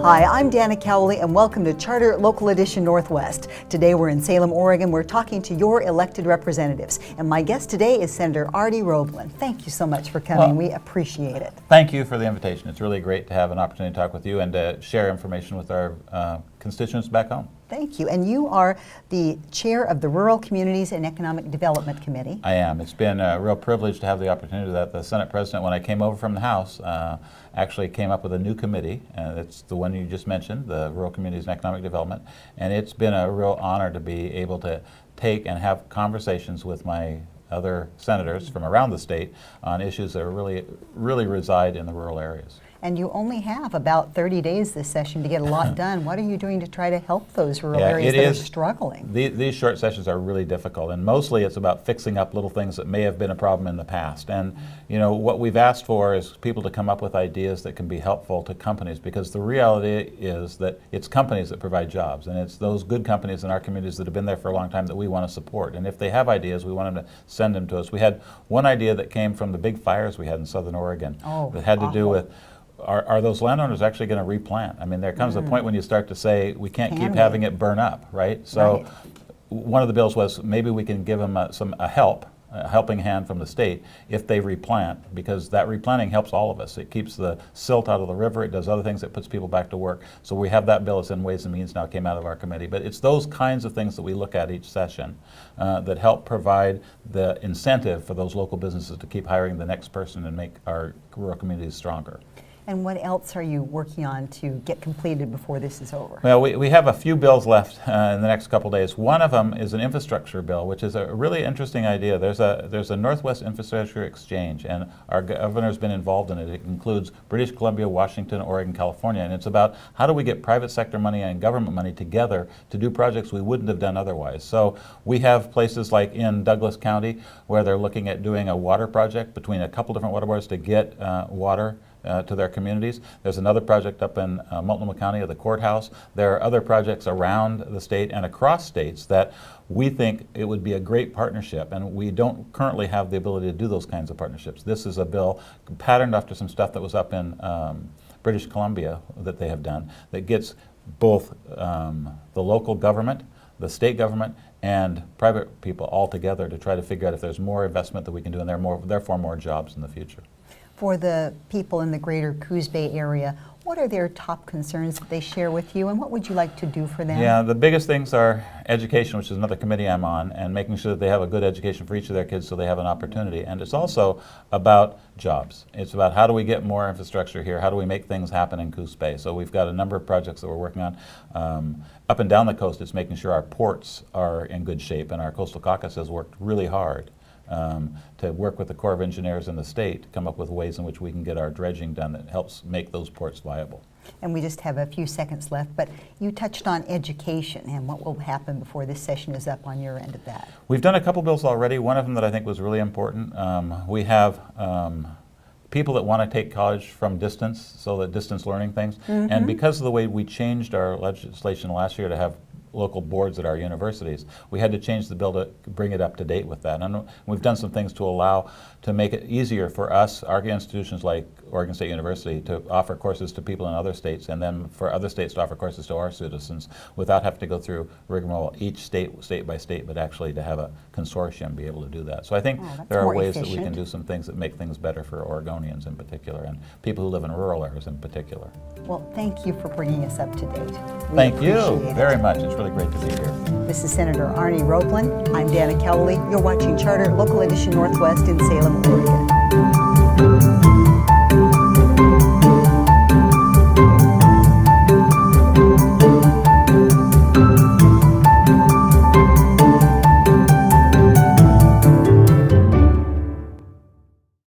Hi, I'm Dana Cowley and welcome to Charter Local Edition Northwest. Today we're in Salem, Oregon. We're talking to your elected representatives. And my guest today is Senator Arnie Roblan. Thank you so much for coming. We appreciate it. Thank you for the invitation. It's really great to have an opportunity to talk with you and to share information with our constituents back home. Thank you. And you are the chair of the Rural Communities and Economic Development Committee. I am. It's been a real privilege to have the opportunity that the Senate President, when I came over from the House, actually came up with a new committee. It's the one you just mentioned, the Rural Communities and Economic Development. And it's been a real honor to be able to take and have conversations with my other senators from around the state on issues that really reside in the rural areas. And you only have about 30 days this session to get a lot done. What are you doing to try to help those rural areas that are struggling? These short sessions are really difficult, and mostly it's about fixing up little things that may have been a problem in the past. And you know, what we've asked for is people to come up with ideas that can be helpful to companies, because the reality is that it's companies that provide jobs, and it's those good companies in our communities that have been there for a long time that we want to support. And if they have ideas, we want them to send them to us. We had one idea that came from the big fires we had in Southern Oregon that had to do with are those landowners actually going to replant? I mean, there comes a point when you start to say, we can't keep having it burn up, right? So one of the bills was maybe we can give them a helping hand from the state if they replant, because that replanting helps all of us. It keeps the silt out of the river, it does other things, it puts people back to work. So we have that bill. It's in Ways and Means now, came out of our committee. But it's those kinds of things that we look at each session that help provide the incentive for those local businesses to keep hiring the next person and make our rural communities stronger. And what else are you working on to get completed before this is over? Well, we have a few bills left in the next couple days. One of them is an infrastructure bill, which is a really interesting idea. There's a Northwest Infrastructure Exchange, and our governor's been involved in it. It includes British Columbia, Washington, Oregon, California, and it's about how do we get private sector money and government money together to do projects we wouldn't have done otherwise. So we have places like in Douglas County where they're looking at doing a water project between a couple different water boards to get water to their communities. There's another project up in Multnomah County of the courthouse. There are other projects around the state and across states that we think it would be a great partnership, and we don't currently have the ability to do those kinds of partnerships. This is a bill patterned after some stuff that was up in British Columbia that they have done that gets both the local government, the state government, and private people all together to try to figure out if there's more investment that we can do, and therefore more jobs in the future. For the people in the greater Coos Bay area, what are their top concerns that they share with you, and what would you like to do for them? Yeah, the biggest things are education, which is another committee I'm on, and making sure that they have a good education for each of their kids so they have an opportunity. And it's also about jobs. It's about how do we get more infrastructure here, how do we make things happen in Coos Bay. So we've got a number of projects that we're working on. Up and down the coast, it's making sure our ports are in good shape, and our Coastal Caucus has worked really hard to work with the Corps of Engineers in the state to come up with ways in which we can get our dredging done that helps make those ports viable. And we just have a few seconds left, but you touched on education and what will happen before this session is up on your end of that. We've done a couple bills already. One of them that I think was really important. We have people that want to take college from distance, so that distance learning things. And because of the way we changed our legislation last year to have local boards at our universities, we had to change the bill to bring it up to date with that. And we've done some things to make it easier for us, our institutions like Oregon State University, to offer courses to people in other states, and then for other states to offer courses to our citizens without having to go through rigmarole each state by state, but actually to have a consortium be able to do that. So I think there are ways that we can do some things that make things better for Oregonians in particular, and people who live in rural areas in particular. Well, thank you for bringing us up to date. Thank you very much. It's really great to be here. This is Senator Arnie Roblan. I'm Dana Cowley. You're watching Charter Local Edition Northwest in Salem, Oregon.